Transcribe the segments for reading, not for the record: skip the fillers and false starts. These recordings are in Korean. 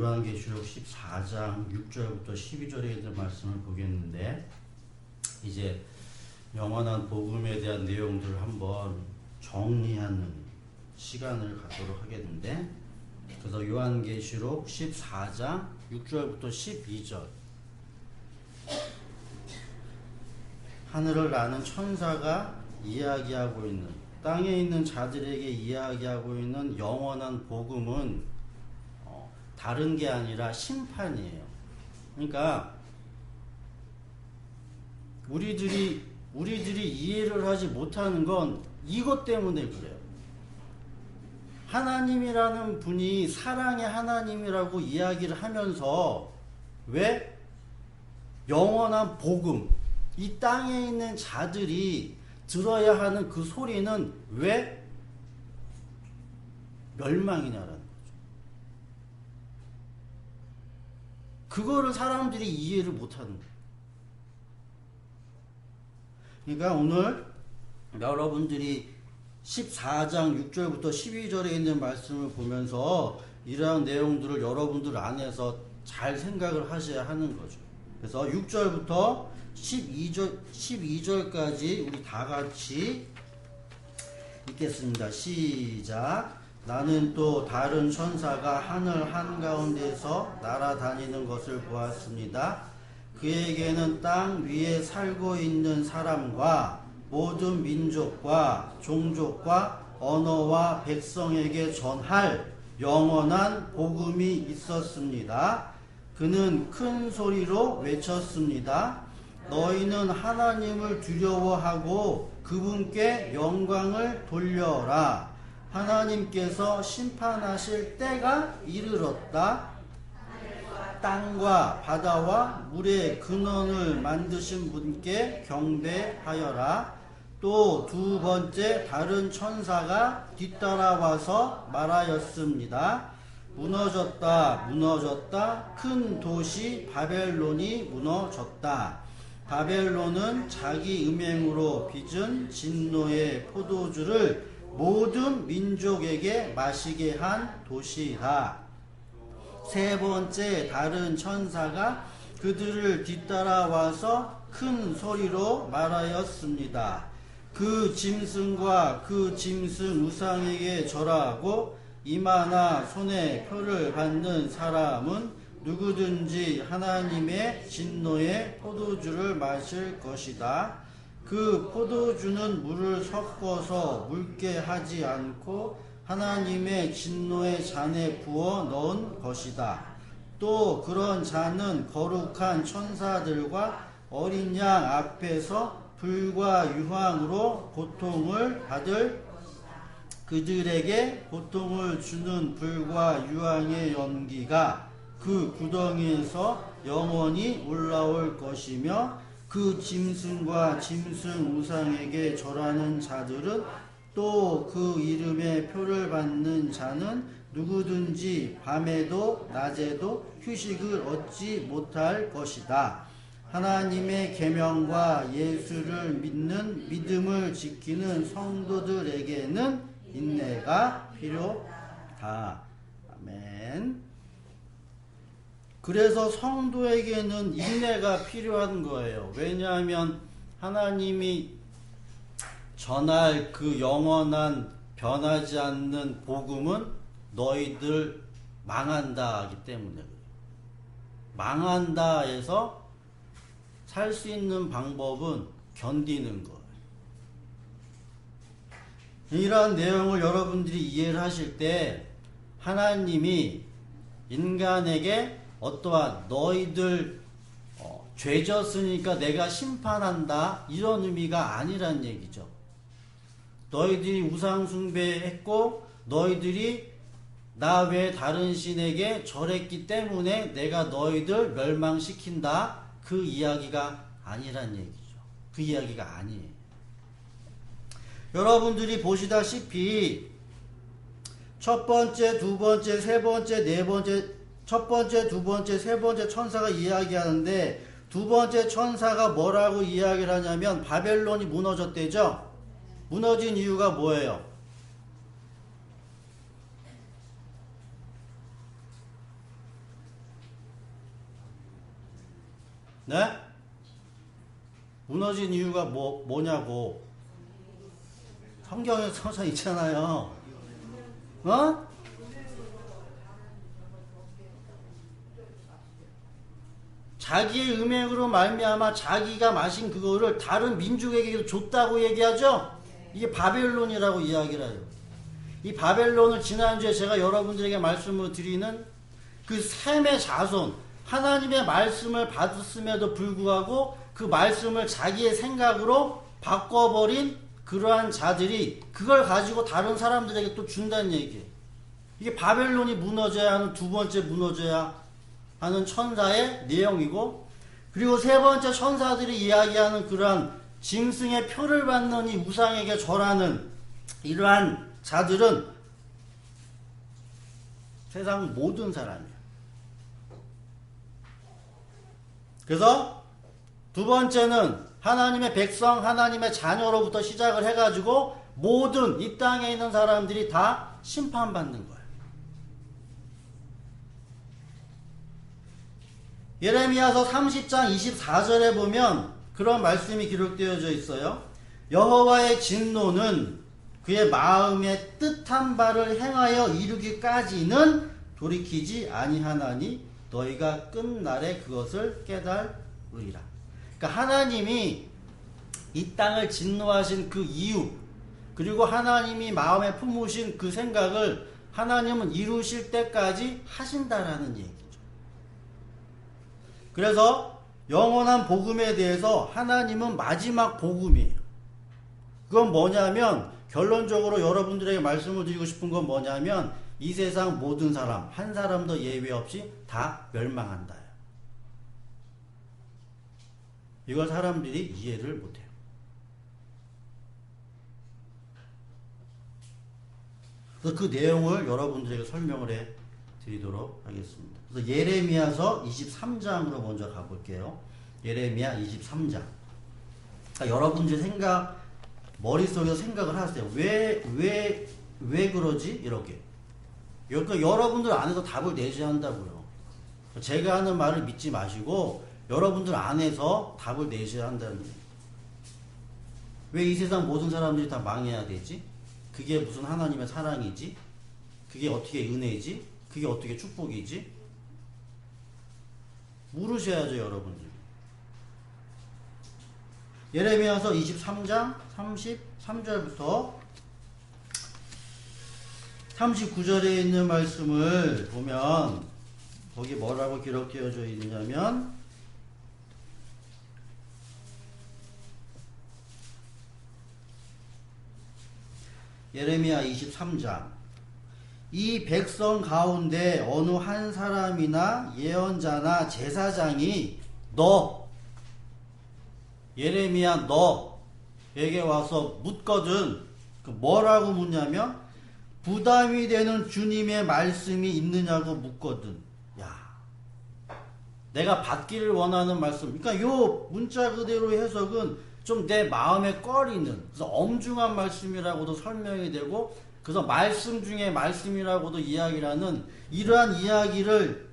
요한계시록 14장 6절부터 12절에 있는 말씀을 보겠는데, 이제 영원한 복음에 대한 내용들을 한번 정리하는 시간을 갖도록 하겠는데, 그래서 요한계시록 14장 6절부터 12절, 하늘을 나는 천사가 이야기하고 있는, 땅에 있는 자들에게 이야기하고 있는 영원한 복음은 다른 게 아니라 심판이에요. 그러니까 우리들이 이해를 하지 못하는 건 이것 때문에 그래요. 하나님이라는 분이 사랑의 하나님이라고 이야기를 하면서 왜 영원한 복음, 이 땅에 있는 자들이 들어야 하는 그 소리는 왜 멸망이냐라는 거죠. 그거를 사람들이 이해를 못하는 거예요. 그러니까 오늘 여러분들이 14장 6절부터 12절에 있는 말씀을 보면서 이러한 내용들을 여러분들 안에서 잘 생각을 하셔야 하는 거죠. 그래서 6절부터 12절까지 우리 다 같이 읽겠습니다. 시작. 나는 또 다른 천사가 하늘 한가운데서 날아다니는 것을 보았습니다. 그에게는 땅 위에 살고 있는 사람과 모든 민족과 종족과 언어와 백성에게 전할 영원한 복음이 있었습니다. 그는 큰 소리로 외쳤습니다. 너희는 하나님을 두려워하고 그분께 영광을 돌려라. 하나님께서 심판하실 때가 이르렀다. 땅과 바다와 물의 근원을 만드신 분께 경배하여라. 또 두 번째 다른 천사가 뒤따라와서 말하였습니다. 무너졌다, 무너졌다. 큰 도시 바벨론이 무너졌다. 바벨론은 자기 음행으로 빚은 진노의 포도주를 모든 민족에게 마시게 한 도시다. 세 번째 다른 천사가 그들을 뒤따라와서 큰 소리로 말하였습니다. 그 짐승과 그 짐승 우상에게 절하고 이마나 손에 표를 받는 사람은 누구든지 하나님의 진노의 포도주를 마실 것이다. 그 포도주는 물을 섞어서 묽게 하지 않고 하나님의 진노의 잔에 부어 넣은 것이다. 또 그런 잔은 거룩한 천사들과 어린 양 앞에서 불과 유황으로 고통을 받을 그들에게 고통을 주는 불과 유황의 연기가 그 구덩이에서 영원히 올라올 것이며, 그 짐승과 짐승 우상에게 절하는 자들은 또 그 이름의 표를 받는 자는 누구든지 밤에도 낮에도 휴식을 얻지 못할 것이다. 하나님의 계명과 예수를 믿는 믿음을 지키는 성도들에게는 인내가 필요하다. 아멘. 그래서 성도에게는 인내가 필요한 거예요. 왜냐하면 하나님이 전할 그 영원한 변하지 않는 복음은 너희들 망한다 하기 때문에 그래요. 망한다 해서 살 수 있는 방법은 견디는 거예요. 이러한 내용을 여러분들이 이해를 하실 때 하나님이 인간에게 어떠한 너희들 죄 졌으니까 내가 심판한다 이런 의미가 아니란 얘기죠. 너희들이 우상 숭배했고 너희들이 나 외 다른 신에게 절했기 때문에 내가 너희들 멸망시킨다, 그 이야기가 아니란 얘기죠. 그 이야기가 아니에요. 여러분들이 보시다시피 첫 번째, 두 번째, 세 번째, 네 번째, 첫 번째, 두 번째, 세 번째 천사가 이야기하는데, 두 번째 천사가 뭐라고 이야기를 하냐면 바벨론이 무너졌대죠. 무너진 이유가 뭐예요? 네? 무너진 이유가 뭐냐고. 성경에 서서 있잖아요. 어? 자기의 음행으로 말미암아 자기가 마신 그거를 다른 민족에게 줬다고 얘기하죠. 이게 바벨론이라고 이야기를 해요. 이 바벨론을 지난주에 제가 여러분들에게 말씀을 드리는 그 셈의 자손, 하나님의 말씀을 받았음에도 불구하고 그 말씀을 자기의 생각으로 바꿔버린 그러한 자들이 그걸 가지고 다른 사람들에게 또 준다는 얘기예요. 이게 바벨론이 무너져야 하는 두 번째 무너져야 하는 천사의 내용이고, 그리고 세 번째 천사들이 이야기하는 그러한 짐승의 표를 받는 이 우상에게 절하는 이러한 자들은 세상 모든 사람이에요. 그래서 두 번째는 하나님의 백성, 하나님의 자녀로부터 시작을 해가지고 모든 이 땅에 있는 사람들이 다 심판받는 거예요. 예레미야서 30장 24절에 보면 그런 말씀이 기록되어져 있어요. 여호와의 진노는 그의 마음에 뜻한 바를 행하여 이루기까지는 돌이키지 아니하나니 너희가 끝날에 그것을 깨달으리라. 그러니까 하나님이 이 땅을 진노하신 그 이유, 그리고 하나님이 마음에 품으신 그 생각을 하나님은 이루실 때까지 하신다라는 얘기죠. 그래서 영원한 복음에 대해서 하나님은 마지막 복음이에요. 그건 뭐냐면, 결론적으로 여러분들에게 말씀을 드리고 싶은 건 뭐냐면, 이 세상 모든 사람 한 사람도 예외 없이 다 멸망한다. 이걸 사람들이 이해를 못해요. 그래서 그 내용을 여러분들에게 설명을 해 드리도록 하겠습니다. 그래서 예레미야서 23장으로 먼저 가볼게요. 예레미야 23장. 그러니까 여러분들 머릿속에서 생각을 하세요. 왜 그러지? 이렇게. 그러니까 여러분들 안에서 답을 내셔야 한다고요. 제가 하는 말을 믿지 마시고 여러분들 안에서 답을 내셔야 한다는 거예요. 왜 이 세상 모든 사람들이 다 망해야 되지? 그게 무슨 하나님의 사랑이지? 그게 어떻게 은혜지? 그게 어떻게 축복이지? 물으셔야죠, 여러분들. 예레미야서 23장 33절부터 39절에 있는 말씀을 보면 거기 뭐라고 기록되어져 있느냐면, 예레미야 23장, 이 백성 가운데 어느 한 사람이나 예언자나 제사장이 예레미야 너에게 와서 묻거든. 뭐라고 묻냐면 부담이 되는 주님의 말씀이 있느냐고 묻거든. 야, 내가 받기를 원하는 말씀. 그러니까 요 문자 그대로 해석은 좀 내 마음에 꺼리는, 그래서 엄중한 말씀이라고도 설명이 되고, 그래서 말씀 중에 말씀이라고도 이야기를 하는 이러한 이야기를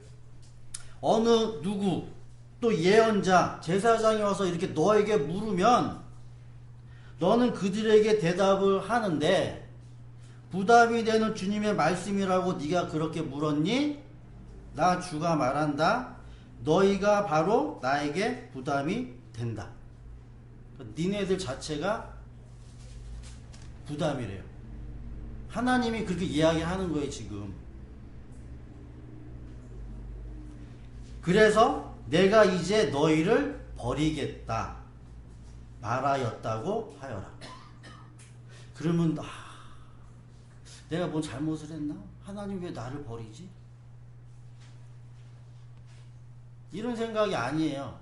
어느 누구 또 예언자, 제사장이 와서 이렇게 너에게 물으면 너는 그들에게 대답을 하는데, 부담이 되는 주님의 말씀이라고 네가 그렇게 물었니? 나 주가 말한다. 너희가 바로 나에게 부담이 된다. 니네들 자체가 부담이래요. 하나님이 그렇게 이야기하는 거예요, 지금. 그래서 내가 이제 너희를 버리겠다 말하였다고 하여라. 그러면 내가 뭔 잘못을 했나? 하나님 왜 나를 버리지? 이런 생각이 아니에요.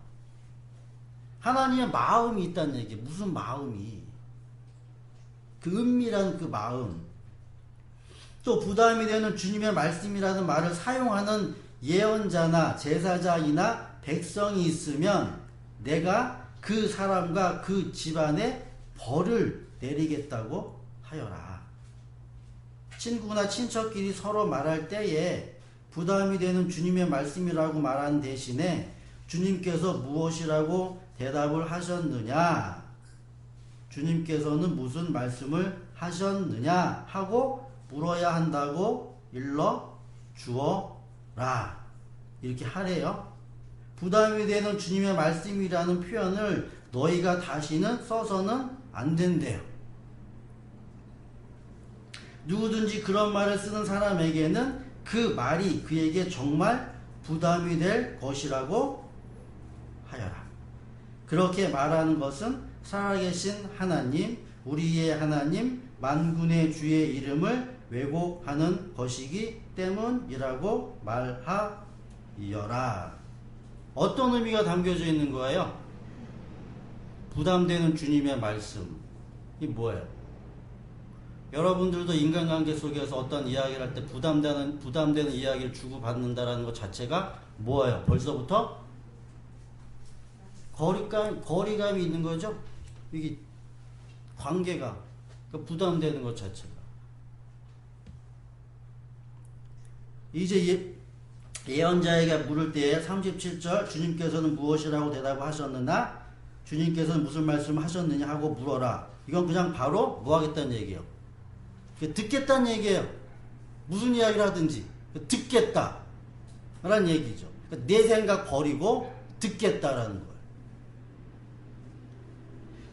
하나님의 마음이 있다는 얘기. 무슨 마음이? 그 은밀한 그 마음. 또 부담이 되는 주님의 말씀이라는 말을 사용하는 예언자나 제사장이나 백성이 있으면 내가 그 사람과 그 집안에 벌을 내리겠다고 하여라. 친구나 친척끼리 서로 말할 때에 부담이 되는 주님의 말씀이라고 말하는 대신에 주님께서 무엇이라고 대답을 하셨느냐? 주님께서는 무슨 말씀을 하셨느냐? 하고 물어야 한다고 일러 주어라. 이렇게 하래요. 부담이 되는 주님의 말씀이라는 표현을 너희가 다시는 써서는 안 된대요. 누구든지 그런 말을 쓰는 사람에게는 그 말이 그에게 정말 부담이 될 것이라고 하여라. 그렇게 말하는 것은 살아계신 하나님, 우리의 하나님, 만군의 주의 이름을 왜곡하는 것이기 때문이라고 말하여라. 어떤 의미가 담겨져 있는 거예요? 부담되는 주님의 말씀. 이 뭐예요? 여러분들도 인간관계 속에서 어떤 이야기를 할 때 부담되는 이야기를 주고받는다라는 것 자체가 뭐예요? 벌써부터 거리감이 있는 거죠? 이게 관계가 부담되는 것 자체가. 이제 예언자에게 물을 때에 37절 주님께서는 무엇이라고 대답하셨느냐? 주님께서는 무슨 말씀을 하셨느냐 하고 물어라. 이건 그냥 바로 뭐 하겠다는 얘기예요. 듣겠다는 얘기예요. 무슨 이야기를 하든지 듣겠다 라는 얘기죠. 내 생각 버리고 듣겠다라는 거예요.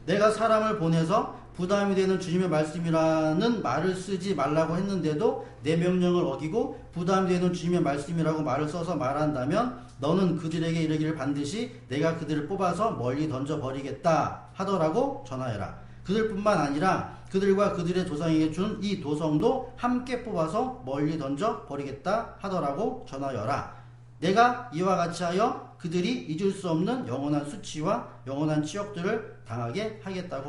내가 사람을 보내서 부담이 되는 주님의 말씀이라는 말을 쓰지 말라고 했는데도 내 명령을 어기고 부담이 되는 주님의 말씀이라고 말을 써서 말한다면 너는 그들에게 이르기를 반드시 내가 그들을 뽑아서 멀리 던져버리겠다 하더라고 전하여라. 그들뿐만 아니라 그들과 그들의 조상에게 준 이 도성도 함께 뽑아서 멀리 던져버리겠다 하더라고 전하여라. 내가 이와 같이 하여 그들이 잊을 수 없는 영원한 수치와 영원한 치욕들을 당하게 하겠다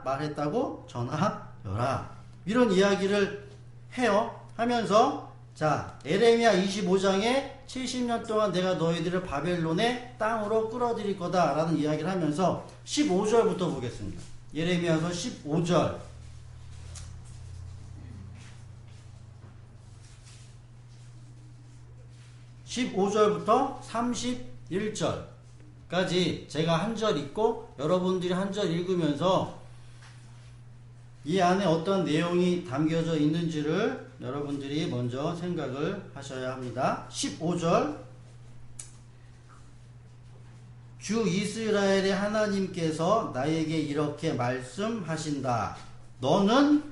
말했다고 전하여라. 이런 이야기를 해요. 하면서 자 에레미야 25장에 70년 동안 내가 너희들을 바벨론의 땅으로 끌어들일 거다 라는 이야기를 하면서 15절부터 보겠습니다. 예레미야서 15절 15절부터 31절까지 제가 한 절 읽고 여러분들이 한 절 읽으면서 이 안에 어떤 내용이 담겨져 있는지를 여러분들이 먼저 생각을 하셔야 합니다. 15절 주 이스라엘의 하나님께서 나에게 이렇게 말씀하신다. 너는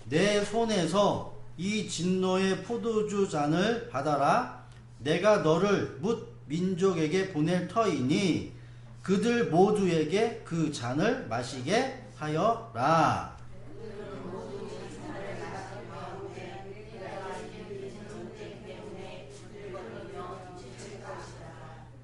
내 손에서 이 진노의 포도주 잔을 받아라. 내가 너를 뭇 민족에게 보낼 터이니 그들 모두에게 그 잔을 마시게 하여라.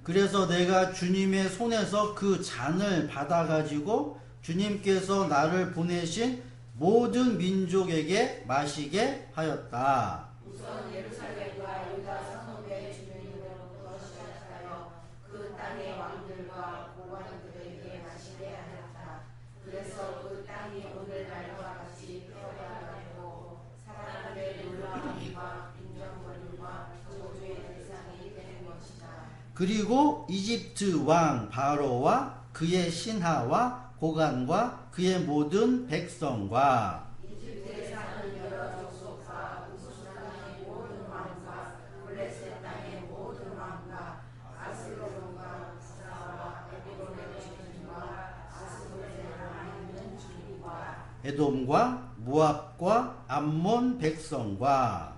그래서 내가 주님의 손에서 그 잔을 받아가지고 주님께서 나를 보내신 모든 민족에게 마시게 하였다. 우선 예루살렘과 유다 성읍의 주민으로부터 시작하여 그 땅의 왕들과 고관들에게 마시게 하였다. 그래서 그 땅이 오늘날과 같이 펴가고 사람들의 놀라움과 빈정거림과 저주의 대상이 되는 것이다. 그리고 이집트 왕 바로와 그의 신하와 고관과 그의 모든 백성과 이집트에 사는 여러 족속과 우스 땅의 모든 왕과 블레셋 땅의 모든 왕과 아스로론과 사와 에돔의 주민과 아스로엘에 있는 주민과 에돔과 모압과 암몬 백성과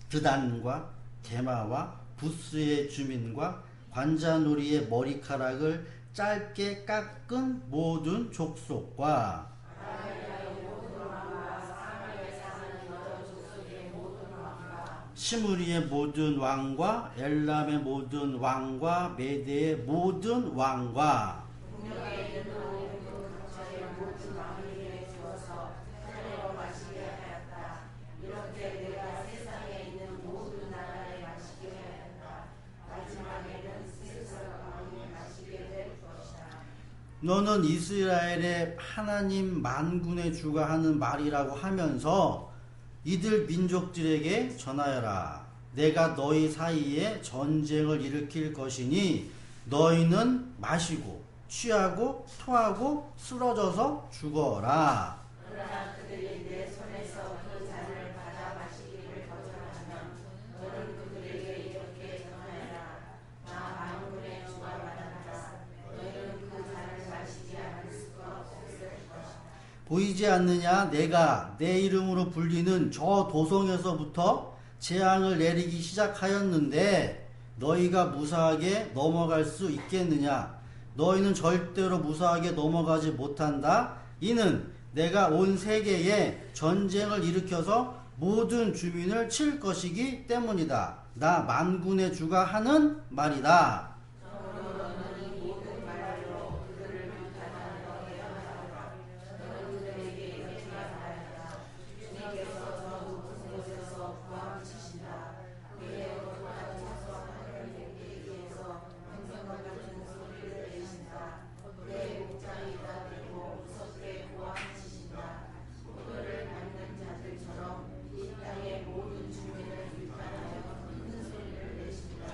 드단과 게마와 부스의 주민과 관자놀이의 머리카락을 짧게 깎은 모든 족속과 시므리의 모든 왕과 엘람의 모든 왕과 메대의 모든 왕과 너는 이스라엘의 하나님 만군의 주가 하는 말이라고 하면서 이들 민족들에게 전하여라. 내가 너희 사이에 전쟁을 일으킬 것이니 너희는 마시고 취하고 토하고 쓰러져서 죽어라. 그러나 그들이 내 손에서 그 잔을 받아 마시기를 거절하면 너는 그들에게 이렇게 전하여라. 나 만군의 주가 말한다. 너희는 그 잔을 마시지 않을 수가 없을 것이다. 보이지 않느냐? 내가 내 이름으로 불리는 저 도성에서부터 재앙을 내리기 시작하였는데 너희가 무사하게 넘어갈 수 있겠느냐? 너희는 절대로 무사하게 넘어가지 못한다. 이는 내가 온 세계에 전쟁을 일으켜서 모든 주민을 칠 것이기 때문이다. 나 만군의 주가 하는 말이다.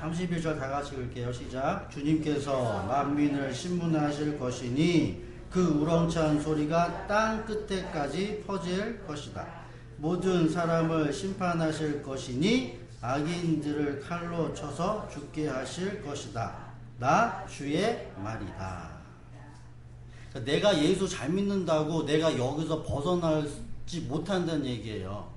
(31절) 다 같이 읽을게요. 시작. 주님께서 만민을 신문하실 것이니 그 우렁찬 소리가 땅 끝에까지 퍼질 것이다. 모든 사람을 심판하실 것이니 악인들을 칼로 쳐서 죽게 하실 것이다. 나 주의 말이다. 내가 예수 잘 믿는다고 내가 여기서 벗어나지 못한다는 얘기예요.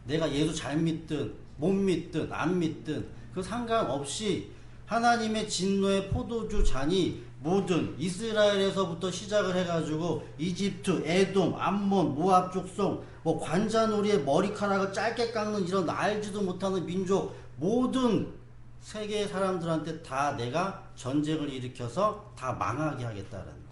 내가 예수 잘 믿든 못 믿든 안 믿든 그 상관없이 하나님의 진노의 포도주 잔이 모든 이스라엘에서부터 시작을 해가지고 이집트, 에돔, 암몬, 모압 족속, 뭐 관자놀이의 머리카락을 짧게 깎는 이런 알지도 못하는 민족 모든 세계의 사람들한테 다 내가 전쟁을 일으켜서 다 망하게 하겠다는 거예요.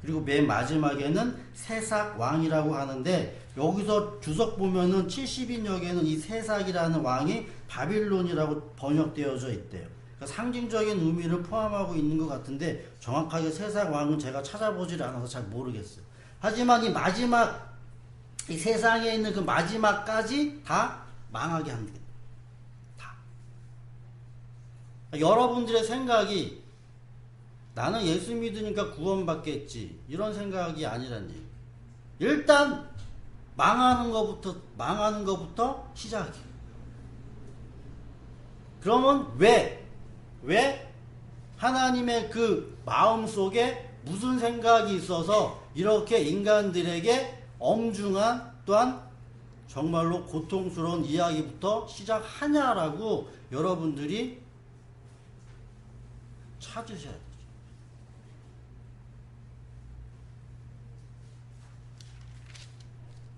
그리고 맨 마지막에는 세삭 왕이라고 하는데 여기서 주석 보면은 70인역에는 이 세삭이라는 왕이 바빌론이라고 번역되어져 있대요. 그러니까 상징적인 의미를 포함하고 있는 것 같은데 정확하게 세삭 왕은 제가 찾아보질 않아서 잘 모르겠어요. 하지만 이 마지막 이 세상에 있는 그 마지막까지 다 망하게 합니다. 다. 여러분들의 생각이 나는 예수 믿으니까 구원받겠지 이런 생각이 아니란 얘기. 일단 망하는 것부터 시작이에요. 그러면 왜 하나님의 그 마음 속에 무슨 생각이 있어서 이렇게 인간들에게 엄중한 또한 정말로 고통스러운 이야기부터 시작하냐라고 여러분들이 찾으셔야 돼요.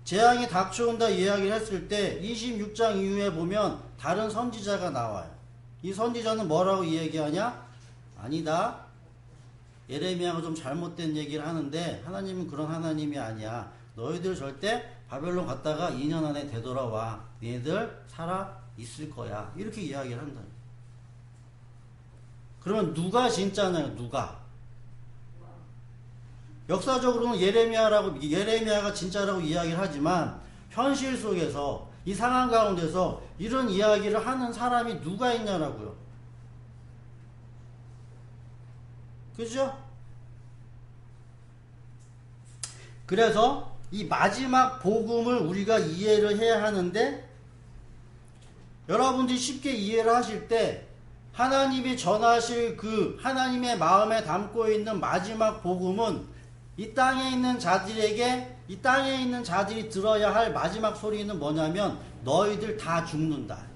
재앙이 닥쳐온다 이야기를 했을 때 26장 이후에 보면 다른 선지자가 나와요. 이 선지자는 뭐라고 이야기하냐? 아니다. 예레미야가 좀 잘못된 얘기를 하는데 하나님은 그런 하나님이 아니야. 너희들 절대 바벨론 갔다가 2년 안에 되돌아와. 너희들 살아 있을 거야. 이렇게 이야기를 한다. 그러면 누가 진짜냐요? 누가? 역사적으로는 예레미야가 진짜라고 이야기를 하지만 현실 속에서 이 상황 가운데서 이런 이야기를 하는 사람이 누가 있냐라고요. 그죠? 그래서 이 마지막 복음을 우리가 이해를 해야 하는데 여러분들이 쉽게 이해를 하실 때 하나님이 전하실 그 하나님의 마음에 담고 있는 마지막 복음은 이 땅에 있는 자들이 들어야 할 마지막 소리는 뭐냐면 너희들 다 죽는다.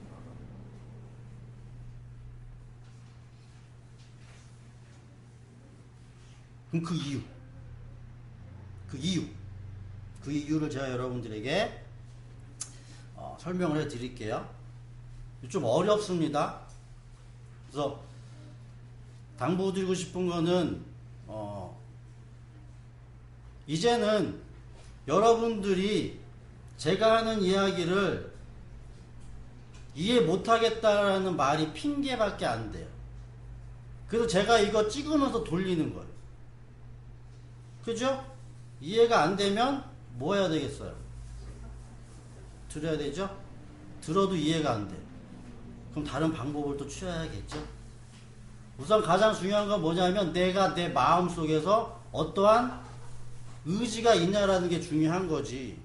그럼 그 이유를 제가 여러분들에게 설명을 해 드릴게요. 좀 어렵습니다. 그래서 당부드리고 싶은 거는 이제는 여러분들이 제가 하는 이야기를 이해 못하겠다라는 말이 핑계밖에 안 돼요. 그래서 제가 이거 찍으면서 돌리는 거예요. 그죠? 이해가 안 되면 뭐 해야 되겠어요? 들어야 되죠? 들어도 이해가 안 돼. 그럼 다른 방법을 또 취해야겠죠? 우선 가장 중요한 건 뭐냐면 내가 내 마음 속에서 어떠한 의지가 있냐라는 게 중요한 거지.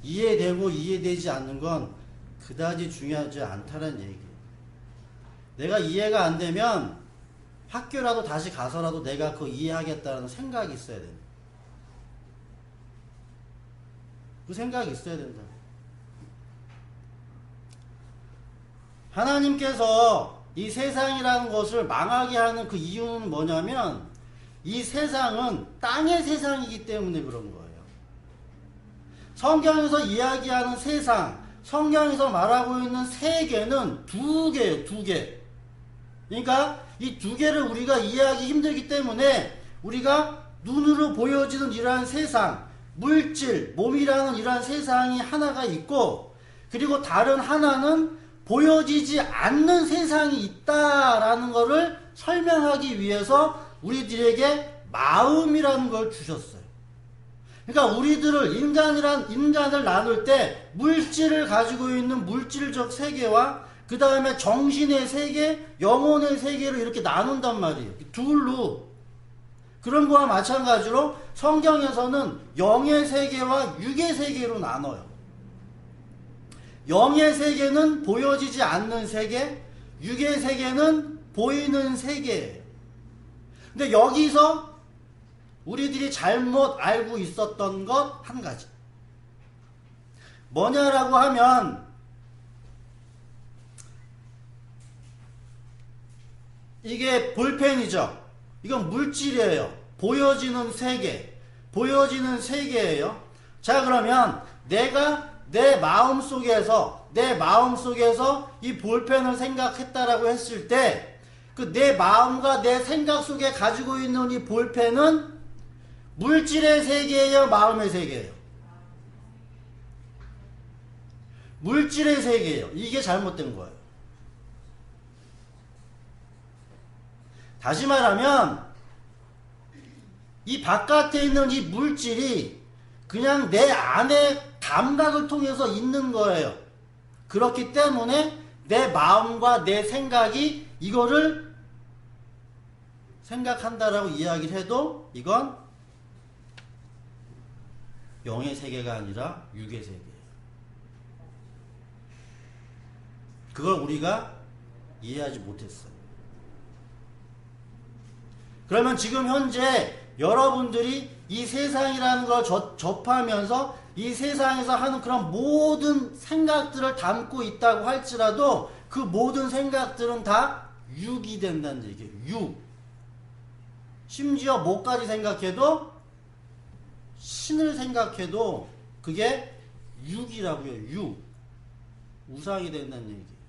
이해되고 이해되지 않는 건 그다지 중요하지 않다는 얘기예요. 내가 이해가 안 되면 학교라도 다시 가서라도 내가 그거 이해하겠다는 생각이 있어야 된다. 그 생각이 있어야 된다. 하나님께서 이 세상이라는 것을 망하게 하는 그 이유는 뭐냐면 이 세상은 땅의 세상이기 때문에 그런 거예요. 성경에서 이야기하는 세상, 성경에서 말하고 있는 세계는 두 개예요, 두 개. 그러니까 이 두 개를 우리가 이해하기 힘들기 때문에 우리가 눈으로 보여지는 이러한 세상, 물질, 몸이라는 이러한 세상이 하나가 있고, 그리고 다른 하나는 보여지지 않는 세상이 있다라는 것을 설명하기 위해서 우리들에게 마음이라는 걸 주셨어요. 그러니까 우리들을 인간을 나눌 때 물질을 가지고 있는 물질적 세계와 그 다음에 정신의 세계, 영혼의 세계를 이렇게 나눈단 말이에요. 둘로. 그런 거와 마찬가지로 성경에서는 영의 세계와 육의 세계로 나눠요. 영의 세계는 보여지지 않는 세계, 육의 세계는 보이는 세계예요. 근데 여기서 우리들이 잘못 알고 있었던 것 한 가지. 뭐냐라고 하면 이게 볼펜이죠. 이건 물질이에요. 보여지는 세계. 보여지는 세계예요. 자, 그러면 내가 내 마음 속에서 이 볼펜을 생각했다라고 했을 때 그 내 마음과 내 생각 속에 가지고 있는 이 볼펜은 물질의 세계예요, 마음의 세계예요? 물질의 세계예요. 이게 잘못된 거예요. 다시 말하면 이 바깥에 있는 이 물질이 그냥 내 안에 감각을 통해서 있는 거예요. 그렇기 때문에 내 마음과 내 생각이 이거를 생각한다라고 이야기를 해도 이건 영의 세계가 아니라 육의 세계예요. 그걸 우리가 이해하지 못했어요. 그러면 지금 현재 여러분들이 이 세상이라는 걸 접하면서 이 세상에서 하는 그런 모든 생각들을 담고 있다고 할지라도 그 모든 생각들은 다 육이 된다는 얘기예요. 육. 심지어 뭐까지 생각해도 신을 생각해도 그게 육이라고요. 육. 우상이 된다는 얘기예요.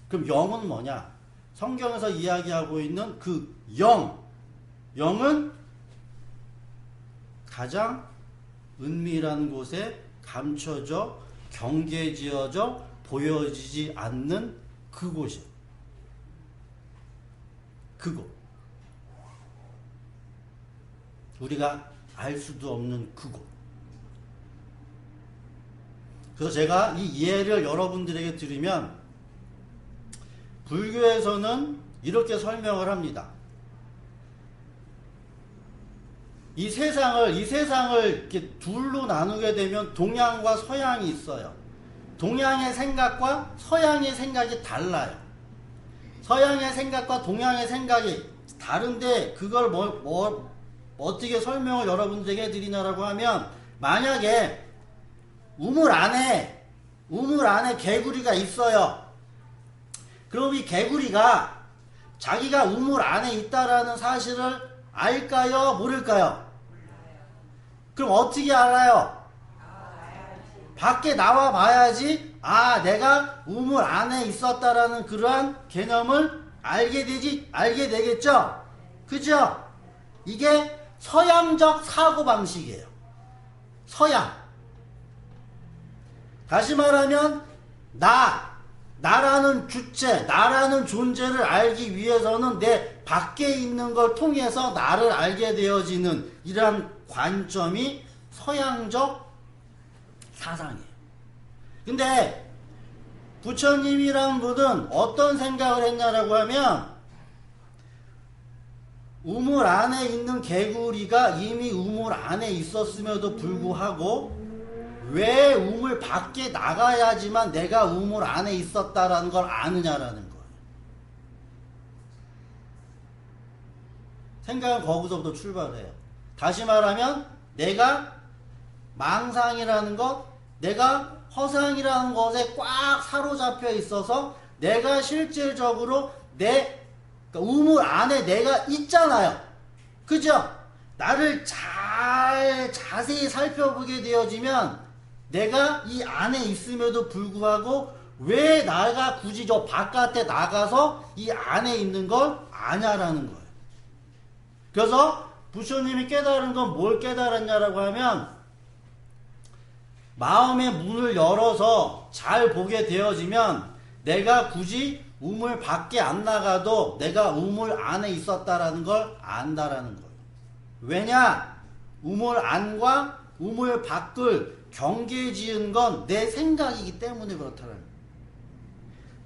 그럼 영은 뭐냐? 성경에서 이야기하고 있는 그 영은 가장 은밀한 곳에 감춰져 경계지어져 보여지지 않는 그곳이에요. 그곳. 우리가 알 수도 없는 그곳. 그래서 제가 이 이해를 여러분들에게 드리면 불교에서는 이렇게 설명을 합니다. 이 세상을 이렇게 둘로 나누게 되면 동양과 서양이 있어요. 동양의 생각과 서양의 생각이 달라요. 서양의 생각과 동양의 생각이 다른데 그걸 어떻게 설명을 여러분들에게 해드리냐라고 하면 만약에 우물 안에 개구리가 있어요. 그럼 이 개구리가 자기가 우물 안에 있다라는 사실을 알까요? 모를까요? 그럼 어떻게 알아요? 밖에 나와 봐야지 내가 우물 안에 있었다라는 그러한 개념을 알게 되겠죠? 그죠? 이게 서양적 사고방식이에요. 서양. 다시 말하면 나라는 주체, 나라는 존재를 알기 위해서는 내 밖에 있는 걸 통해서 나를 알게 되어지는 이러한 관점이 서양적 사상이에요. 근데 부처님이란 분은 어떤 생각을 했냐라고 하면 우물 안에 있는 개구리가 이미 우물 안에 있었음에도 불구하고 왜 우물 밖에 나가야지만 내가 우물 안에 있었다라는 걸 아느냐라는 거예요. 생각은 거기서부터 출발해요. 다시 말하면 내가 망상이라는 것, 내가 허상이라는 것에 꽉 사로잡혀 있어서 내가 실질적으로 그러니까 우물 안에 내가 있잖아요. 그죠? 나를 자세히 살펴보게 되어지면 내가 이 안에 있음에도 불구하고 왜 내가 굳이 저 바깥에 나가서 이 안에 있는 걸 아냐라는 거예요. 그래서 부처님이 깨달은 건 뭘 깨달았냐라고 하면 마음의 문을 열어서 잘 보게 되어지면 내가 굳이 우물 밖에 안 나가도 내가 우물 안에 있었다라는 걸 안다라는 거예요. 왜냐? 우물 안과 우물 밖을 경계 지은 건 내 생각이기 때문에 그렇다는 거예요.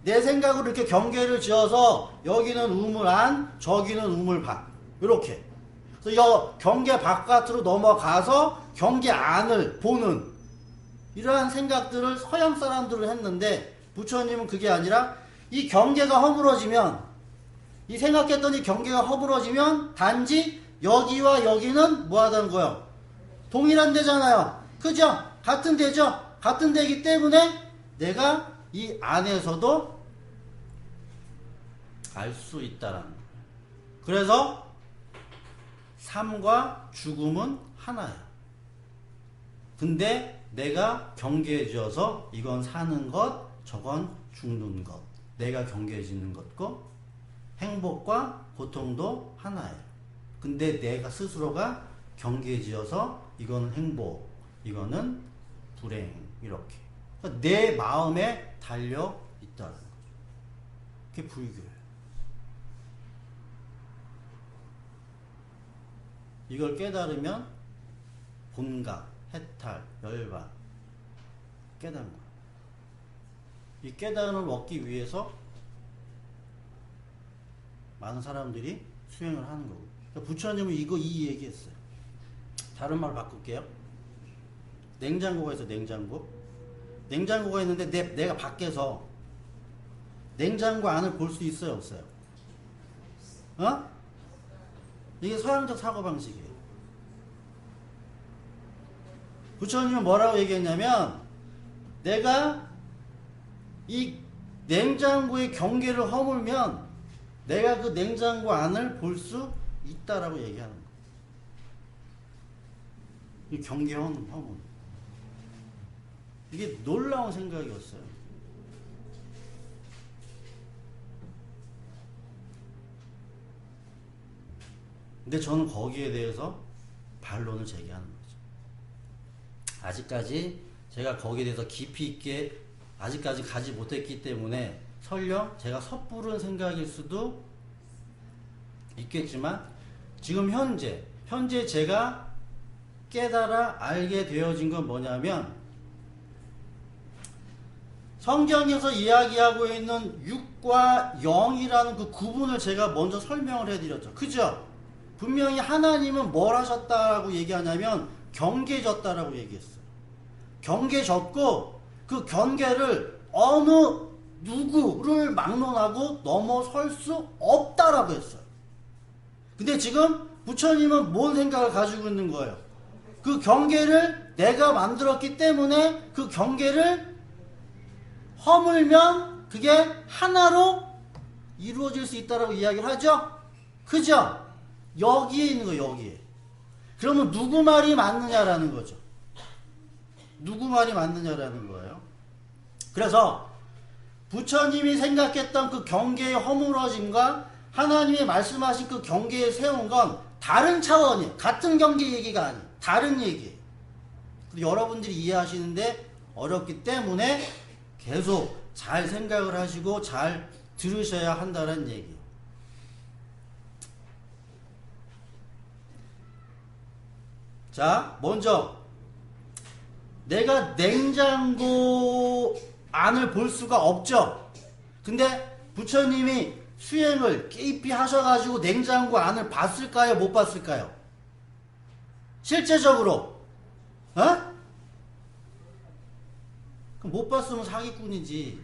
내 생각으로 이렇게 경계를 지어서 여기는 우물 안, 저기는 우물 밖. 이렇게. 그래서 경계 바깥으로 넘어가서 경계 안을 보는 이러한 생각들을 서양 사람들은 했는데 부처님은 그게 아니라 이 경계가 허물어지면 이 생각했던 이 경계가 허물어지면 단지 여기와 여기는 뭐 하다는 거예요? 동일한 데잖아요. 그죠? 같은 데죠? 같은 데이기 때문에 내가 이 안에서도 알 수 있다라는 거예요. 그래서 삶과 죽음은 하나야. 근데 내가 경계해 지어서 이건 사는 것, 저건 죽는 것. 내가 경계해 짓는 것고 행복과 고통도 하나예요. 근데 내가 스스로가 경계해 지어서 이거는 행복, 이거는 불행 이렇게. 그러니까 내 마음에 달려 있다는 거죠. 그게 불교예요. 이걸 깨달으면 본각, 해탈, 열반 깨닫는 거예요. 이 깨달음을 얻기 위해서 많은 사람들이 수행을 하는 거고. 그러니까 부처님은 이 얘기했어요. 다른 말 바꿀게요. 냉장고가 있어, 냉장고. 냉장고가 있는데 내가 밖에서 냉장고 안을 볼 수 있어요, 없어요? 어? 이게 서양적 사고방식이에요. 부처님은 뭐라고 얘기했냐면 내가 이 냉장고의 경계를 허물면 내가 그 냉장고 안을 볼 수 있다라고 얘기하는 거예요. 이 경계 허물. 이게 놀라운 생각이었어요. 근데 저는 거기에 대해서 반론을 제기하는 거죠. 아직까지 제가 거기에 대해서 깊이 있게 아직까지 가지 못했기 때문에 설령 제가 섣부른 생각일 수도 있겠지만 지금 현재 제가 깨달아 알게 되어진 건 뭐냐면 성경에서 이야기하고 있는 육과 영이라는 그 구분을 제가 먼저 설명을 해드렸죠. 그죠? 분명히 하나님은 뭘 하셨다라고 얘기하냐면 경계졌다라고 얘기했어요. 경계졌고 그 경계를 어느 누구를 막론하고 넘어설 수 없다라고 했어요. 근데 지금 부처님은 뭔 생각을 가지고 있는 거예요? 그 경계를 내가 만들었기 때문에 그 경계를 허물면 그게 하나로 이루어질 수 있다라고 이야기를 하죠? 그죠? 여기에 있는 거예요, 여기에. 그러면 누구 말이 맞느냐라는 거죠. 누구 말이 맞느냐라는 거예요. 그래서 부처님이 생각했던 그 경계의 허물어짐과 하나님이 말씀하신 그 경계에 세운 건 다른 차원이에요. 같은 경계 얘기가 아니에요. 다른 얘기예요. 여러분들이 이해하시는데 어렵기 때문에 계속 잘 생각을 하시고 잘 들으셔야 한다는 얘기예요. 자, 먼저 내가 냉장고 안을 볼 수가 없죠. 근데 부처님이 수행을 깊이 하셔가지고 냉장고 안을 봤을까요? 못 봤을까요? 실제적으로 어? 그럼 못 봤으면 사기꾼이지.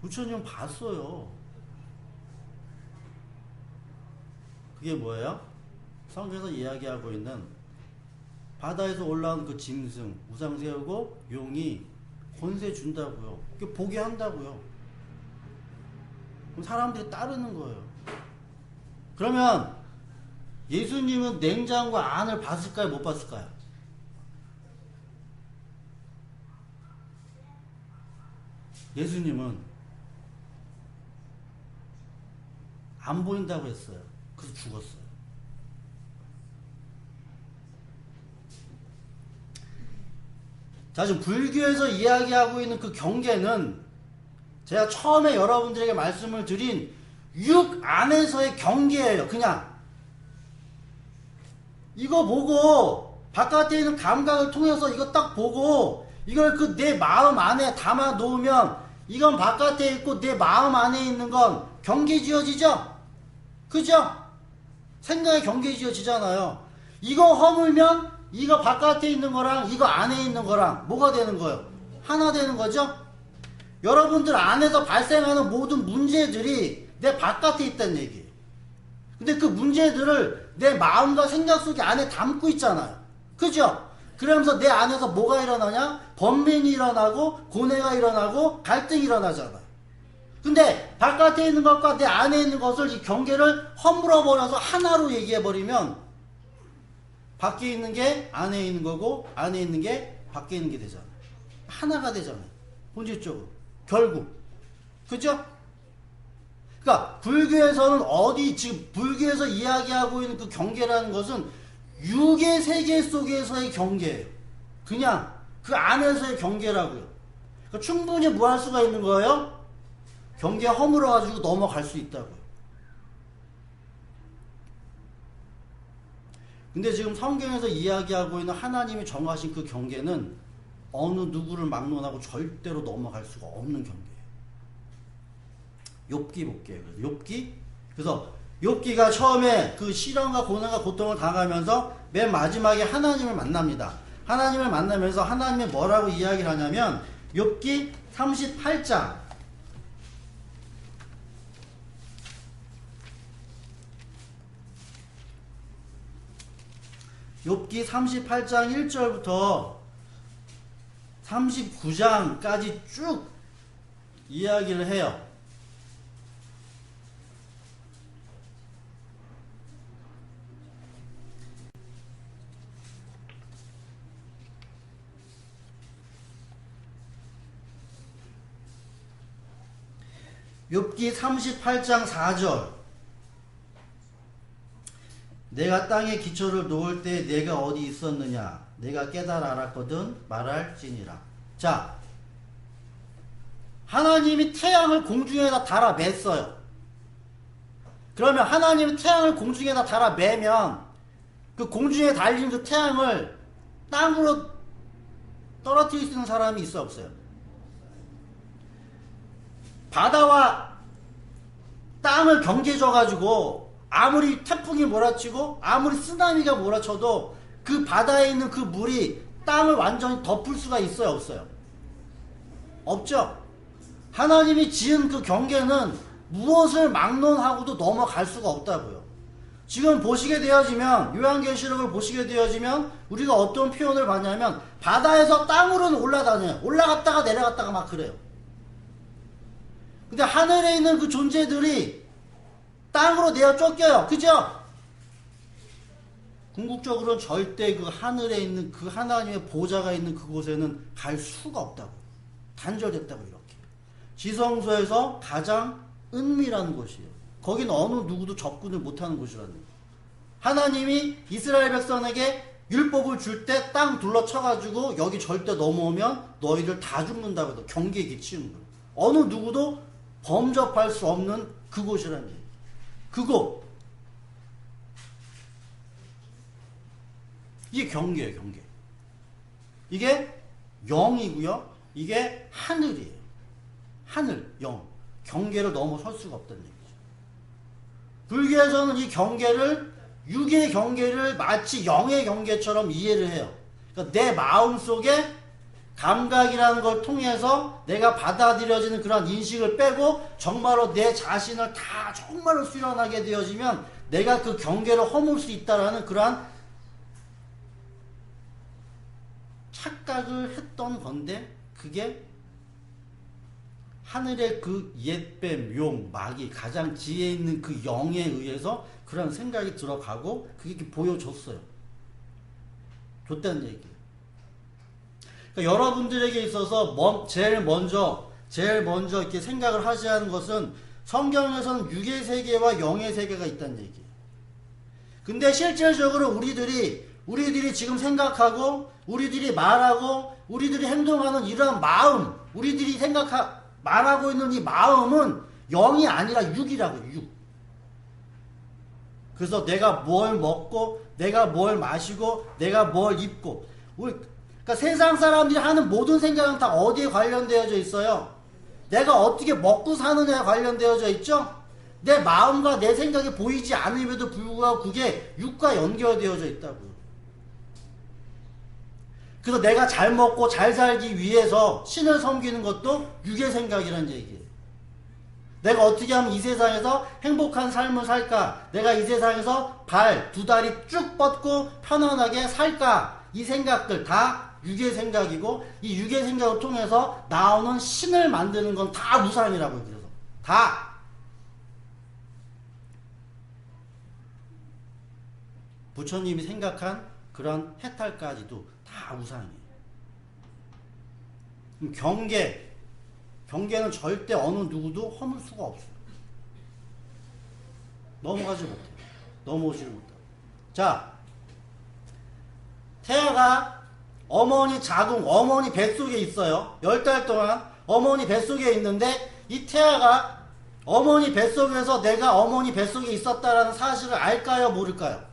부처님은 봤어요. 그게 뭐예요? 성경에서 이야기하고 있는 바다에서 올라온 그 짐승 우상 세우고 용이 권세 준다고요. 그게 보게 한다고요. 그럼 사람들이 따르는 거예요. 그러면 예수님은 냉장고 안을 봤을까요? 못 봤을까요? 예수님은 안 보인다고 했어요. 그래서 죽었어요. 자, 지금 불교에서 이야기하고 있는 그 경계는 제가 처음에 여러분들에게 말씀을 드린 육 안에서의 경계예요. 그냥 이거 보고 바깥에 있는 감각을 통해서 이거 딱 보고 이걸 그 내 마음 안에 담아 놓으면 이건 바깥에 있고 내 마음 안에 있는 건 경계 지어지죠? 그죠? 생각에 경계 지어지잖아요. 이거 허물면 이거 바깥에 있는 거랑 이거 안에 있는 거랑 뭐가 되는 거예요? 하나 되는 거죠? 여러분들 안에서 발생하는 모든 문제들이 내 바깥에 있다는 얘기예요. 근데 그 문제들을 내 마음과 생각 속에 안에 담고 있잖아요. 그죠? 그러면서 내 안에서 뭐가 일어나냐? 번민이 일어나고 고뇌가 일어나고 갈등이 일어나잖아요. 근데 바깥에 있는 것과 내 안에 있는 것을 이 경계를 허물어 버려서 하나로 얘기해 버리면 밖에 있는 게 안에 있는 거고 안에 있는 게 밖에 있는 게 되잖아요. 하나가 되잖아요. 본질적으로 결국. 그죠? 그러니까 불교에서는 지금 불교에서 이야기하고 있는 그 경계라는 것은 육의 세계 속에서의 경계예요. 그냥 그 안에서의 경계라고요. 그러니까 충분히 뭐 할 수가 있는 거예요? 경계 허물어 가지고 넘어갈 수 있다고요. 근데 지금 성경에서 이야기하고 있는 하나님이 정하신 그 경계는 어느 누구를 막론하고 절대로 넘어갈 수가 없는 경계예요. 욥기 볼게요. 그래서 욥기가 처음에 그 시련과 고난과 고통을 당하면서 맨 마지막에 하나님을 만납니다. 하나님을 만나면서 하나님이 뭐라고 이야기를 하냐면 욥기 38장 욥기 38장 1절부터 39장까지 쭉 이야기를 해요. 욥기 38장 4절 내가 땅에 기초를 놓을 때 내가 어디 있었느냐 내가 깨달아 알았거든 말할지니라. 자, 하나님이 태양을 공중에다 달아 맸어요. 그러면 하나님이 태양을 공중에다 달아 매면 그 공중에 달린 그 태양을 땅으로 떨어뜨릴 수 있는 사람이 있어 없어요? 바다와 땅을 경계져가지고 아무리 태풍이 몰아치고 아무리 쓰나미가 몰아쳐도 그 바다에 있는 그 물이 땅을 완전히 덮을 수가 있어요 없어요? 없죠. 하나님이 지은 그 경계는 무엇을 막론하고도 넘어갈 수가 없다고요. 지금 보시게 되어지면 요한계시록을 보시게 되어지면 우리가 어떤 표현을 받냐면 바다에서 땅으로는 올라다녀요. 올라갔다가 내려갔다가 막 그래요. 근데 하늘에 있는 그 존재들이 땅으로 내어 쫓겨요. 그죠? 궁극적으로는 절대 그 하늘에 있는 그 하나님의 보좌가 있는 그곳에는 갈 수가 없다고. 단절됐다고 이렇게. 지성소에서 가장 은밀한 곳이에요. 거긴 어느 누구도 접근을 못하는 곳이라는 거예요. 하나님이 이스라엘 백성에게 율법을 줄 때 땅 둘러쳐가지고 여기 절대 넘어오면 너희들 다 죽는다고 해서 경계에 기치는 거예요. 어느 누구도 범접할 수 없는 그곳이라는 얘기예요. 그곳. 이게 경계예요, 경계. 이게 영이고요. 이게 하늘이에요. 하늘, 영. 경계를 넘어설 수가 없다는 얘기죠. 불교에서는 이 경계를, 육의 경계를 마치 영의 경계처럼 이해를 해요. 그러니까 내 마음속에 감각이라는 걸 통해서 내가 받아들여지는 그런 인식을 빼고 정말로 내 자신을 다 정말로 수련하게 되어지면 내가 그 경계를 허물 수 있다라는 그러한 착각을 했던 건데, 그게 하늘의 그 옛뱀, 용, 마귀, 가장 지혜 있는 그 영에 의해서 그런 생각이 들어가고 그게 이렇게 보여줬어요. 줬다는 얘기예요. 그러니까 여러분들에게 있어서 제일 먼저 이렇게 생각을 하셔야 하는 것은, 성경에서는 육의 세계와 영의 세계가 있다는 얘기예요. 근데 실질적으로 우리들이 지금 생각하고 우리들이 말하고 우리들이 행동하는 이러한 마음, 우리들이 말하고 있는 이 마음은 영이 아니라 육이라고, 육. 그래서 내가 뭘 먹고 내가 뭘 마시고 내가 뭘 입고, 그러니까 세상 사람들이 하는 모든 생각은 다 어디에 관련되어져 있어요? 내가 어떻게 먹고 사느냐에 관련되어져 있죠? 내 마음과 내 생각이 보이지 않음에도 불구하고 그게 육과 연결되어져 있다고요. 그래서 내가 잘 먹고 잘 살기 위해서 신을 섬기는 것도 육의 생각이라는 얘기예요. 내가 어떻게 하면 이 세상에서 행복한 삶을 살까? 내가 이 세상에서 두 다리 쭉 뻗고 편안하게 살까? 이 생각들 다 육의 생각이고, 이 육의 생각을 통해서 나오는 신을 만드는 건 다 우상이라고요. 그래서 다 부처님이 생각한 그런 해탈까지도 다 우상이에요. 경계는 절대 어느 누구도 허물 수가 없어요. 넘어가지 못해요. 넘어오지를 못해요. 자, 태아가 어머니 자궁, 어머니 뱃속에 있어요. 10달 동안 어머니 뱃속에 있는데, 이 태아가 어머니 뱃속에서 내가 어머니 뱃속에 있었다라는 사실을 알까요? 모를까요?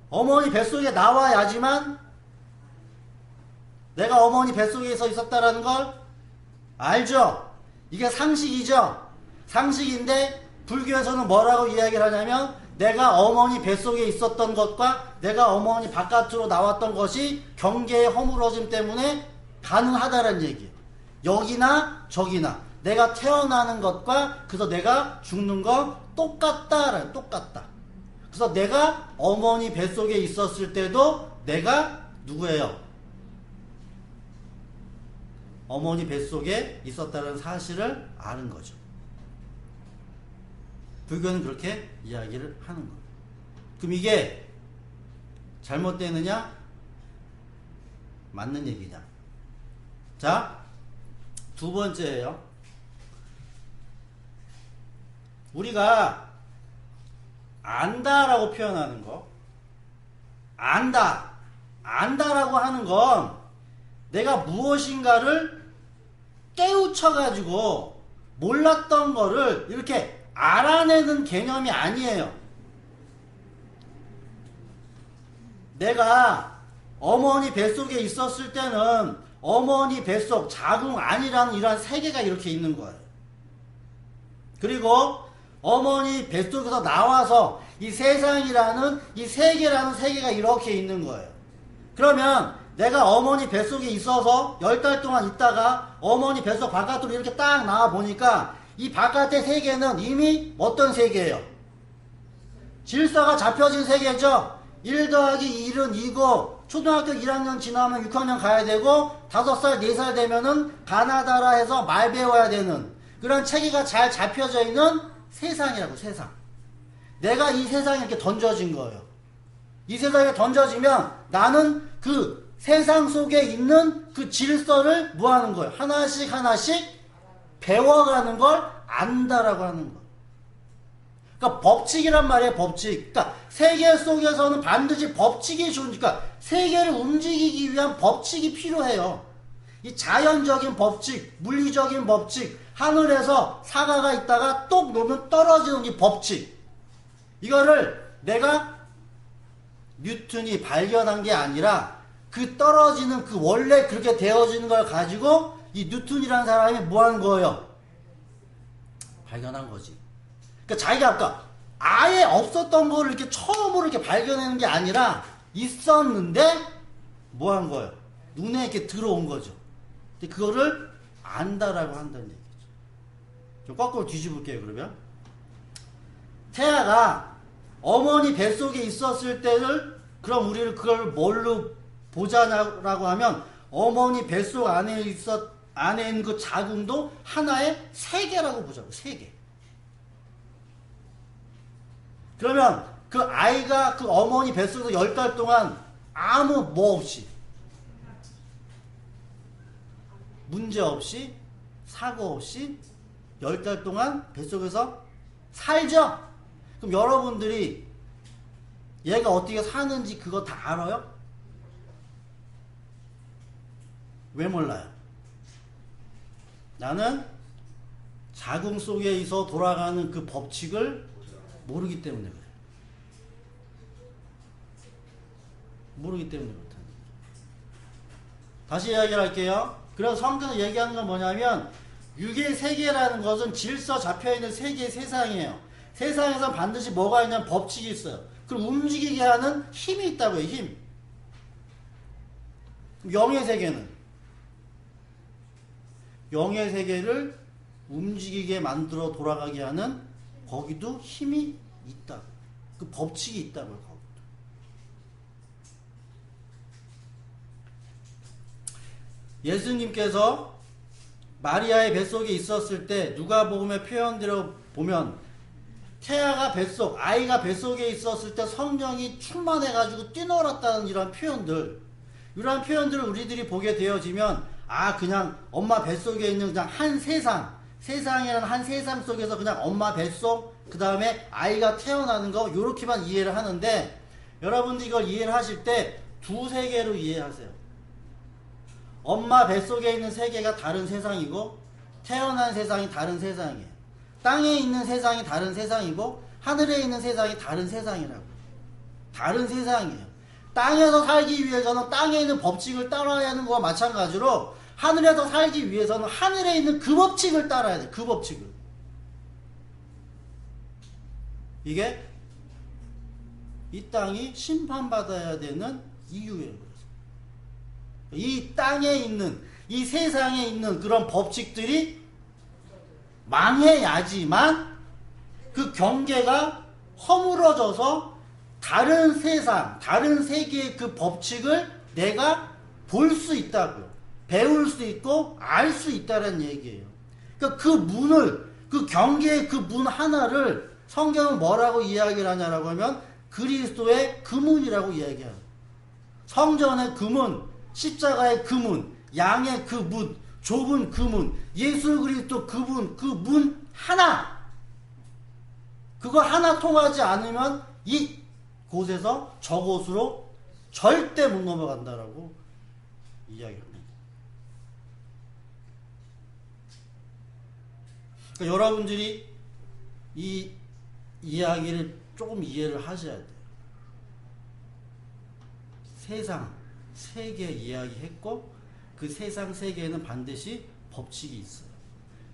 어머니 뱃속에 나와야지만 내가 어머니 뱃속에서 있었다라는 걸 알죠? 이게 상식이죠? 상식인데 불교에서는 뭐라고 이야기를 하냐면, 내가 어머니 뱃속에 있었던 것과 내가 어머니 바깥으로 나왔던 것이 경계의 허물어짐 때문에 가능하다는 얘기예요. 여기나 저기나 내가 태어나는 것과 그래서 내가 죽는 건 똑같다. 그래서 내가 어머니 뱃속에 있었을 때도 내가 누구예요? 어머니 뱃속에 있었다는 사실을 아는 거죠. 불교는 그렇게 이야기를 하는 거예요. 그럼 이게 잘못되느냐? 맞는 얘기냐? 자, 두 번째예요. 우리가 안다라고 표현하는 거, 안다라고 하는 건 내가 무엇인가를 깨우쳐가지고 몰랐던 거를 이렇게 알아내는 개념이 아니에요. 내가 어머니 뱃속에 있었을 때는 어머니 뱃속 자궁 안이라는 이러한 세계가 이렇게 있는 거예요. 그리고 어머니 뱃속에서 나와서 이 세상이라는 이 세계라는 세계가 이렇게 있는 거예요. 그러면 내가 어머니 뱃속에 있어서 10달 동안 있다가 어머니 뱃속 바깥으로 이렇게 딱 나와 보니까 이 바깥의 세계는 이미 어떤 세계예요? 질서가 잡혀진 세계죠. 1 더하기 1은 2고 초등학교 1학년 지나면 6학년 가야 되고 5살, 4살 되면은 가나다라 해서 말 배워야 되는 그런 체계가 잘 잡혀져 있는 세상이라고, 세상. 내가 이 세상에 이렇게 던져진 거예요. 이 세상에 던져지면 나는 그 세상 속에 있는 그 질서를 뭐 하는 거예요? 하나씩 배워가는 걸 안다라고 하는 거예요. 그러니까 법칙이란 말이에요, 법칙. 그러니까 세계 속에서는 반드시 법칙이 좋으니까 세계를 움직이기 위한 법칙이 필요해요. 이 자연적인 법칙, 물리적인 법칙, 하늘에서 사과가 있다가 똑 놓으면 떨어지는 이 법칙. 이거를 내가 뉴턴이 발견한 게 아니라 그 떨어지는 그 원래 그렇게 되어지는 걸 가지고 이 뉴턴이라는 사람이 뭐 한 거예요? 발견한 거지. 그러니까 자기가 아까 아예 없었던 거를 이렇게 처음으로 이렇게 발견하는 게 아니라 있었는데 뭐 한 거예요? 눈에 이렇게 들어온 거죠. 근데 그거를 안다라고 한다는 얘기죠. 좀 거꾸로 뒤집을게요, 그러면. 태아가 어머니 뱃속에 있었을 때를, 그럼 우리를 그걸 뭘로 보자라고 하면, 어머니 뱃속 안에 있는 그 자궁도 하나의 세계라고 보자고, 세계. 그러면 그 아이가 그 어머니 뱃속에서 10달 동안 아무 뭐 없이, 문제 없이, 사고 없이 10달 동안 뱃속에서 살죠? 그럼 여러분들이 얘가 어떻게 사는지 그거 다 알아요? 왜 몰라요? 나는 자궁 속에서 돌아가는 그 법칙을 모르기 때문에 그래요. 모르기 때문에 그렇다는 거죠. 다시 이야기를 할게요. 그래서 성경에서 얘기하는 건 뭐냐면, 육의 세계라는 것은 질서 잡혀있는 세계의 세상이에요. 세상에서 반드시 뭐가 있냐면 법칙이 있어요. 그걸 움직이게 하는 힘이 있다고요. 힘. 영의 세계는 영의 세계를 움직이게 만들어 돌아가게 하는 거기도 힘이 있다. 그 법칙이 있다고요. 거기도. 예수님께서 마리아의 뱃속에 있었을 때 누가복음의 표현대로 보면 태아가 뱃속, 아이가 뱃속에 있었을 때 성령이 충만해가지고 뛰놀았다는 이런 표현들, 이러한 표현들을 우리들이 보게 되어지면, 아, 그냥 엄마 뱃속에 있는 그냥 한 세상, 세상이라는 한 세상 속에서 그냥 엄마 뱃속, 그 다음에 아이가 태어나는 거, 요렇게만 이해를 하는데, 여러분들이 이걸 이해를 하실 때 두 세계로 이해하세요. 엄마 뱃속에 있는 세계가 다른 세상이고, 태어난 세상이 다른 세상이에요. 땅에 있는 세상이 다른 세상이고, 하늘에 있는 세상이 다른 세상이라고. 다른 세상이에요. 땅에서 살기 위해서는 땅에 있는 법칙을 따라야 하는 거와 마찬가지로, 하늘에서 살기 위해서는 하늘에 있는 그 법칙을 따라야 돼. 그 법칙을. 이게 이 땅이 심판받아야 되는 이유예요. 이 땅에 있는, 이 세상에 있는 그런 법칙들이 망해야지만 그 경계가 허물어져서 다른 세상, 다른 세계의 그 법칙을 내가 볼 수 있다고요. 배울 수 있고 알 수 있다는 얘기예요. 그러니까 그 문을, 그 경계의 그 문 하나를 성경은 뭐라고 이야기를 하냐라고 하면 그리스도의 그 문이라고 이야기해요. 성전의 그 문, 십자가의 그 문, 양의 그 문, 좁은 그 문, 예수 그리스도 그분, 그 문 하나, 그거 하나 통하지 않으면 이 곳에서 저곳으로 절대 못 넘어간다라고 이야기합니다. 그러니까 여러분들이 이 이야기를 조금 이해를 하셔야 돼요. 세상, 세계 이야기했고 그 세상 세계에는 반드시 법칙이 있어요.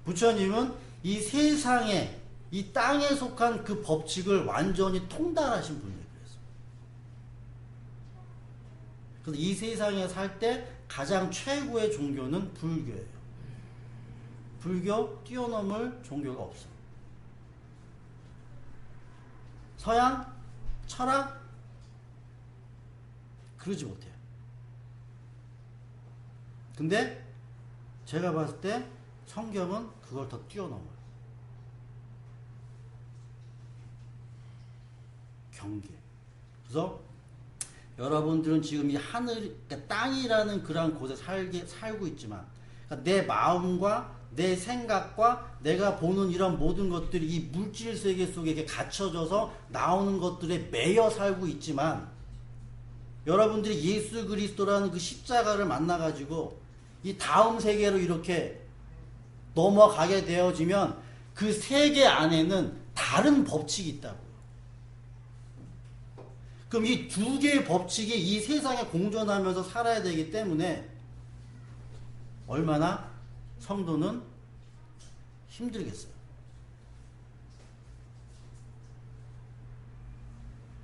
부처님은 이 세상에, 이 땅에 속한 그 법칙을 완전히 통달하신 분이에요. 그래서 이 세상에 살 때 가장 최고의 종교는 불교예요. 불교 뛰어넘을 종교가 없어요. 서양, 철학, 그러지 못해요. 근데 제가 봤을 때 성경은 그걸 더 뛰어넘어요. 경계. 그래서 여러분들은 지금 이 하늘, 그러니까 땅이라는 그런 곳에 살고 있지만, 그러니까 내 마음과 내 생각과 내가 보는 이런 모든 것들이 이 물질 세계 속에 이렇게 갇혀져서 나오는 것들에 매여 살고 있지만, 여러분들이 예수 그리스도라는 그 십자가를 만나가지고 이 다음 세계로 이렇게 넘어가게 되어지면 그 세계 안에는 다른 법칙이 있다고. 그럼 이 두 개의 법칙이 이 세상에 공존하면서 살아야 되기 때문에 얼마나 성도는 힘들겠어요.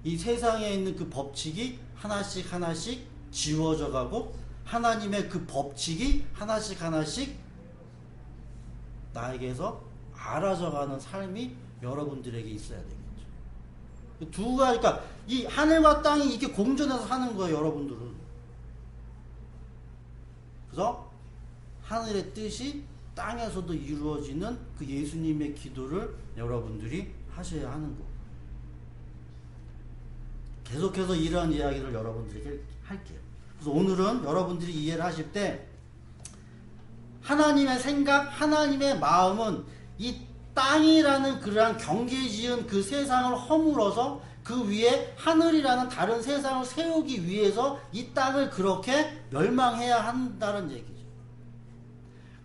이 세상에 있는 그 법칙이 하나씩 하나씩 지워져 가고 하나님의 그 법칙이 하나씩 하나씩 나에게서 알아져가는 삶이 여러분들에게 있어야 되겠죠. 두 가지, 그러니까 이 하늘과 땅이 이렇게 공존해서 사는 거예요, 여러분들은. 그래서 하늘의 뜻이 땅에서도 이루어지는 그 예수님의 기도를 여러분들이 하셔야 하는 거. 계속해서 이러한 이야기를 여러분들에게 할게요. 그래서 오늘은 여러분들이 이해를 하실 때 하나님의 생각, 하나님의 마음은 이 땅이라는 그러한 경계 지은 그 세상을 허물어서 그 위에 하늘이라는 다른 세상을 세우기 위해서 이 땅을 그렇게 멸망해야 한다는 얘기죠.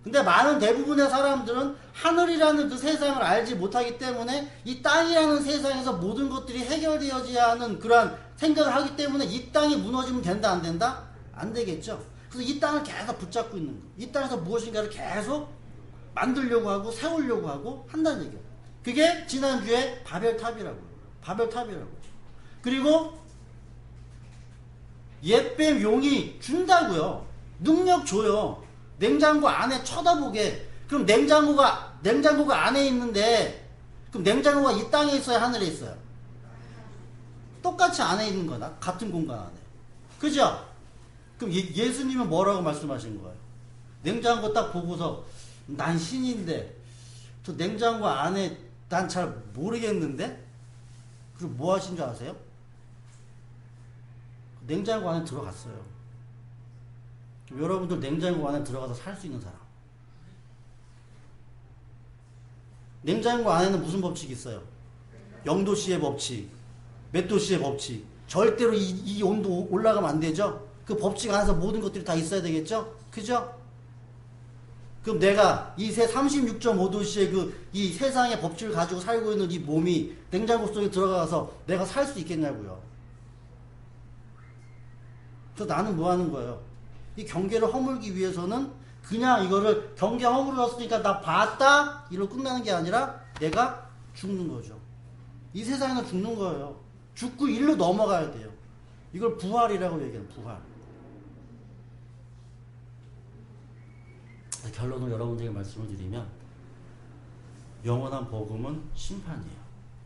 근데 많은 대부분의 사람들은 하늘이라는 그 세상을 알지 못하기 때문에 이 땅이라는 세상에서 모든 것들이 해결되어져야 하는 그러한 생각을 하기 때문에 이 땅이 무너지면 된다, 안 된다? 안 되겠죠. 그래서 이 땅을 계속 붙잡고 있는 거. 이 땅에서 무엇인가를 계속 만들려고 하고 세우려고 하고 한다는 얘기예요. 그게 지난주에 바벨탑이라고요. 바벨탑이라고. 그리고 옛뱀 용이 준다고요. 능력 줘요. 냉장고 안에 쳐다보게. 그럼 냉장고가 안에 있는데 그럼 냉장고가 이 땅에 있어요, 하늘에 있어요? 똑같이 안에 있는 거다. 같은 공간 안에. 그죠? 그럼 예수님은 뭐라고 말씀하신 거예요? 냉장고 딱 보고서 난 신인데 저 냉장고 안에 난 잘 모르겠는데? 그리고 뭐 하신 줄 아세요? 냉장고 안에 들어갔어요. 여러분들 냉장고 안에 들어가서 살 수 있는 사람. 냉장고 안에는 무슨 법칙이 있어요? 0도씨의 법칙, 몇 도씨의 법칙. 절대로 이 온도 올라가면 안 되죠? 그 법칙 안에서 모든 것들이 다 있어야 되겠죠? 그죠? 그럼 내가 이 36.5도씨의 이 세상의 법칙을 가지고 살고 있는 이 몸이 냉장고 속에 들어가서 내가 살 수 있겠냐고요? 그래서 나는 뭐 하는 거예요? 이 경계를 허물기 위해서는 그냥 이거를 경계 허물었으니까 나 봤다? 이로 끝나는 게 아니라 내가 죽는 거죠. 이 세상에는 죽는 거예요. 죽고 일로 넘어가야 돼요. 이걸 부활이라고 얘기해요. 부활. 결론을 여러분들에게 말씀을 드리면 영원한 복음은 심판이에요.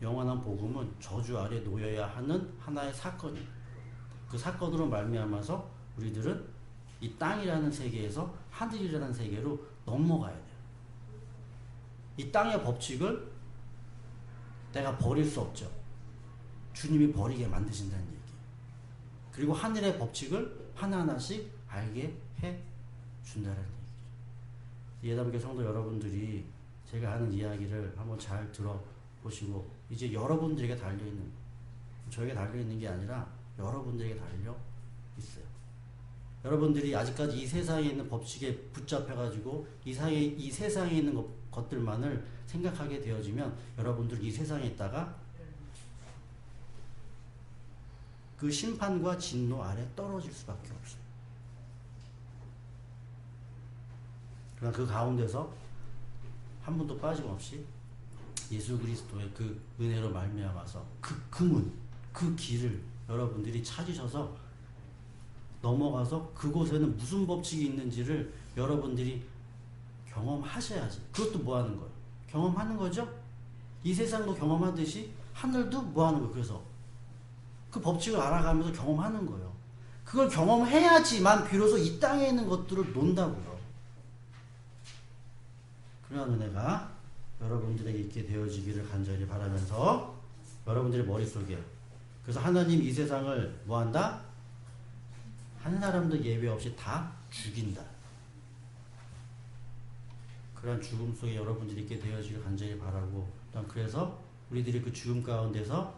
영원한 복음은 저주 아래 놓여야 하는 하나의 사건이에요. 그 사건으로 말미암아서 우리들은 이 땅이라는 세계에서 하늘이라는 세계로 넘어가야 돼요. 이 땅의 법칙을 내가 버릴 수 없죠. 주님이 버리게 만드신다는 얘기예요. 그리고 하늘의 법칙을 하나하나씩 알게 해 준다는 얘기죠. 예담교 성도 여러분들이 제가 하는 이야기를 한번 잘 들어보시고 이제 여러분들에게 달려있는, 저에게 달려있는 게 아니라 여러분들에게 달려 있어요. 여러분들이 아직까지 이 세상에 있는 법칙에 붙잡혀가지고 이 세상에 있는 것들만을 생각하게 되어지면 여러분들은 이 세상에 있다가 그 심판과 진노 아래 떨어질 수밖에 없어요. 그러나 그 가운데서 한 분도 빠짐없이 예수 그리스도의 그 은혜로 말미암아서 그 문, 그 길을 여러분들이 찾으셔서 넘어가서 그곳에는 무슨 법칙이 있는지를 여러분들이 경험하셔야지. 그것도 뭐 하는 거예요? 경험하는 거죠? 이 세상도 경험하듯이 하늘도 뭐 하는 거예요? 그래서 그 법칙을 알아가면서 경험하는 거예요. 그걸 경험해야지만 비로소 이 땅에 있는 것들을 논다고요. 그러한 은혜가 여러분들에게 있게 되어지기를 간절히 바라면서 여러분들의 머릿속에, 그래서 하나님 이 세상을 뭐 한다? 한 사람도 예외 없이 다 죽인다. 그러한 죽음 속에 여러분들이 있게 되어지길 간절히 바라고, 또한 그래서 우리들이 그 죽음 가운데서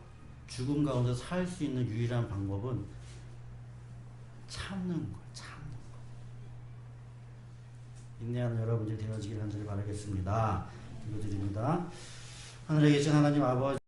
살 수 있는 유일한 방법은 참는 거예요. 참는 거. 인내하는 여러분들이 되어지길 간절히 바라겠습니다. 기도드립니다. 하늘에 계신 하나님 아버지,